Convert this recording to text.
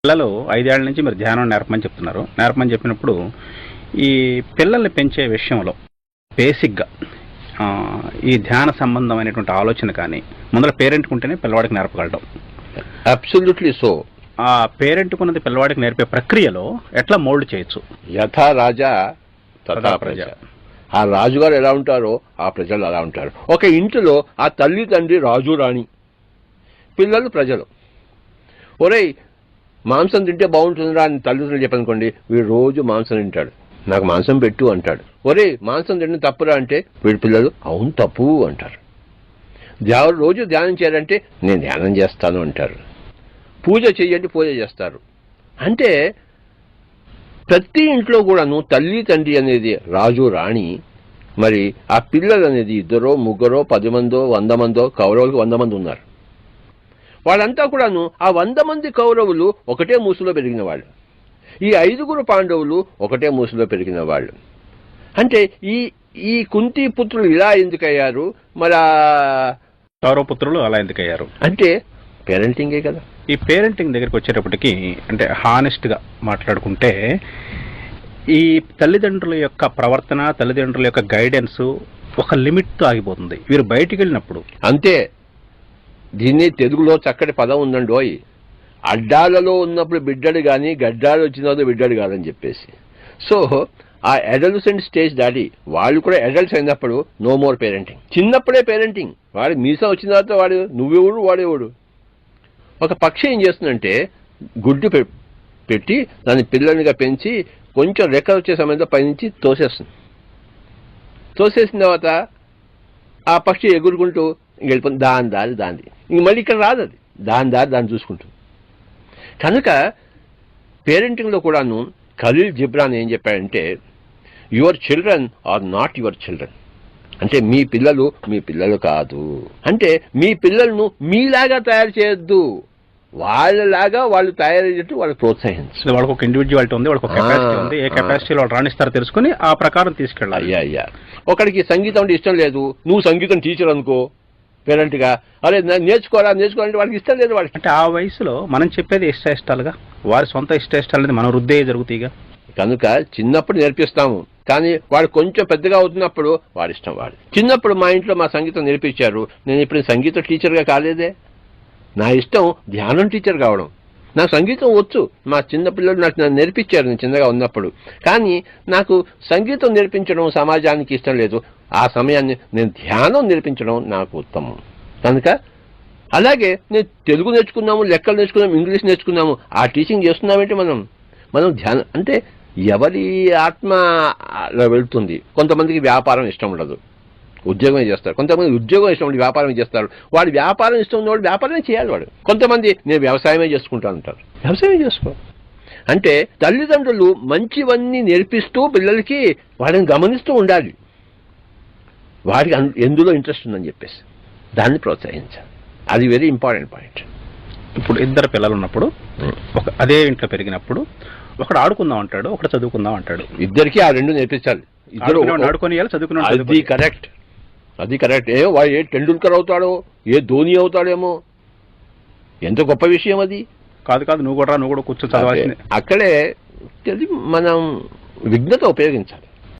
పిల్లలు 5 ఏళ్ల నుంచి మీరు ధ్యానం నేర్పమని చెప్తున్నారు. నేర్పమని చెప్పినప్పుడు ఈ పిల్లల్ని పెంచే విషయంలో బేసిక్గా ఈ ధ్యాన సంబంధమైనటువంటి ఆలోచన కానీ ముందర పేరెంట్కి ఉంటేనే పిల్లవాడికి నేర్పగలడం. Absolutely so. ఆ పేరెంట్కు ఉన్నది పిల్లవాడికి నేర్పే ప్రక్రియలో ఎట్లా మోల్డ్ చేయొచ్చు? యథా రాజా తథా ప్రజ. ఆ రాజుగారు ఎలా ఉంటారో ఆ ప్రజలు అలా ఉంటారు. ఒక ఇంటిలో ఆ తల్లి తండ్రి రాజు రాణి, పిల్లలు ప్రజలు. ఒరేయ్ మాంసం తింటే బాగుంటుందిరా అని తల్లిదండ్రులు చెప్పనుకోండి, వీడు రోజు మాంసం తింటాడు, నాకు మాంసం పెట్టు అంటాడు. ఒరే మాంసం తింటే తప్పురా అంటే వీడి పిల్లలు అవును తప్పు అంటారు. రోజు ధ్యానం చేయాలంటే నేను ధ్యానం చేస్తాను అంటారు. పూజ చెయ్యండి పూజ చేస్తారు. అంటే ప్రతి ఇంట్లో కూడాను తల్లి తండ్రి అనేది రాజు రాణి, మరి ఆ పిల్లలు అనేది 2, 3, 10 మందో 100 మందో, కౌరవులకు 100 మంది ఉన్నారు. వాళ్ళంతా కూడాను ఆ 100 మంది కౌరవులు ఒకటే మూసులో పెరిగిన వాళ్ళు, ఈ 5 పాండవులు ఒకటే మూసులో పెరిగిన వాళ్ళు. అంటే ఈ కుంతి పుత్రులు ఇలా ఎందుకయ్యారు, మరి కౌరవ పుత్రులు అలా ఎందుకయ్యారు అంటే పేరెంటింగే కదా. ఈ పేరెంటింగ్ దగ్గరికి వచ్చేటప్పటికి అంటే హానెస్ట్గా మాట్లాడుకుంటే ఈ తల్లిదండ్రుల యొక్క ప్రవర్తన, తల్లిదండ్రుల యొక్క గైడెన్స్ ఒక లిమిట్తో ఆగిపోతుంది. వీరు బయటికి వెళ్ళినప్పుడు అంతే. దీన్ని తెలుగులో చక్కటి పదం ఉందండి, అడ్డాలలో ఉన్నప్పుడు బిడ్డడు కానీ గడ్డాలు వచ్చిన తర్వాత బిడ్డడు కాదని చెప్పేసి. సో ఆ అడల్సెంట్ స్టేజ్ దాటి వాళ్ళు కూడా అడల్ట్స్ అయినప్పుడు నో మోర్ పేరెంటింగ్. చిన్నప్పుడే పేరెంటింగ్. వాడి మీసా వచ్చిన తర్వాత వాడు నువ్వెవడు వాడేవాడు. ఒక పక్షి ఏం చేస్తుందంటే గుడ్డు పెట్టి దాన్ని పిల్లనిగా పెంచి కొంచెం రెక్కలు వచ్చే సమయంలో పైనుంచి తోసేస్తుంది. తోసేసిన తర్వాత ఆ పక్షి ఎగురుకుంటూ వెళ్ళిపోతుంది, దాని దారి దాన్ని. ఇంక మళ్ళీ ఇక్కడ రాదు, అది దాని దారి దాన్ని చూసుకుంటుంది. కనుక పేరెంటింగ్లో కూడాను ఖలీల్ జిబ్రాన్ ఏం చెప్పాడంటే, your children are not your children. అంటే మీ పిల్లలు కాదు. అంటే మీ పిల్లలను మీలాగా తయారు చేయొద్దు, వాళ్ళలాగా వాళ్ళు తయారయ్యేట్టు వాళ్ళు ప్రోత్సహించాలి. వాళ్ళకి ఒక ఇండివిజువాలిటీ ఉంది, వాళ్ళకి ఒక కెపాసిటీ ఉంది. ఏ కెపాసిటీలో వాళ్ళు రాణిస్తారో తెలుసుకుని ఆ ప్రకారం తీసుకెళ్ళాలి. అయ్యా ఒకడికి సంగీతం అంటే ఇష్టం లేదు, నువ్వు సంగీతం టీచర్ అనుకో పేరెంట్గా, అరే నేర్చుకోవాలంటే వాడికి ఇష్టం లేదు. వాడికి అంటే ఆ వయసులో మనం చెప్పేది ఇష్టాలుగా, వారి సొంత ఇష్టాలు అనేది మనం రుద్దే జరుగుతాయిగా. కనుక చిన్నప్పుడు నేర్పిస్తాము, కానీ వాడు కొంచెం పెద్దగా అవుతున్నప్పుడు వాడి ఇష్టం వాడు. చిన్నప్పుడు మా ఇంట్లో మా సంగీతం నేర్పించారు, నేను ఇప్పుడు సంగీత టీచర్గా కాలేదే. నా ఇష్టం ధ్యానం టీచర్ కావడం. నాకు సంగీతం వచ్చు, మా చిన్నపిల్లలు నాకు నేర్పించారు నేను చిన్నగా ఉన్నప్పుడు. కానీ నాకు సంగీతం నేర్పించడం సమాజానికి ఇష్టం లేదు. ఆ సమయాన్ని నేను ధ్యానం నేర్పించడం నాకు ఉత్తమం. కనుక అలాగే నేను తెలుగు నేర్చుకున్నాము, లెక్కలు నేర్చుకున్నాము, ఇంగ్లీష్ నేర్చుకున్నాము, ఆ టీచింగ్ చేస్తున్నామంటే మనం ధ్యానం అంటే ఎవరి ఆత్మ వెళ్తుంది. కొంతమందికి వ్యాపారం ఇష్టం ఉండదు, ఉద్యోగమే చేస్తారు. కొంతమంది ఉద్యోగం ఇష్టం ఉండి వ్యాపారం చేస్తారు. వాడు వ్యాపారం ఇష్టం ఉన్నవాడు వ్యాపారమే చేయాలి. వాడు కొంతమంది నేను వ్యవసాయమే చేసుకుంటాను అంటారు. వ్యవసాయమే చేసుకో. అంటే తల్లిదండ్రులు మంచివన్నీ నేర్పిస్తూ పిల్లలకి వాడిని గమనిస్తూ ఉండాలి. వాడికి ఎందులో ఇంట్రెస్ట్ ఉందని చెప్పేసి దాన్ని ప్రోత్సహించాలి. అది వెరీ ఇంపార్టెంట్ పాయింట్. ఇప్పుడు 2 పిల్లలు ఉన్నప్పుడు అదే ఇంట్లో పెరిగినప్పుడు ఒకడు ఆడుకుందాం అంటాడు, ఒకడు చదువుకుందాం అంటాడు. ఇద్దరికి ఆ 2 నేర్పించాలి. ఇద్దరు ఆడుకొని చదువుకున్నాడు. అది కరెక్ట్. వాడు ఏ టెండూల్కర్ అవుతాడో, ఏ ధోని అవుతాడేమో, ఎంత గొప్ప విషయం అది. కాదు నువ్వు కూడా కూర్చొని చదవాల్సింది. అక్కడే మనం విఘ్నత ఉపయోగించాలి.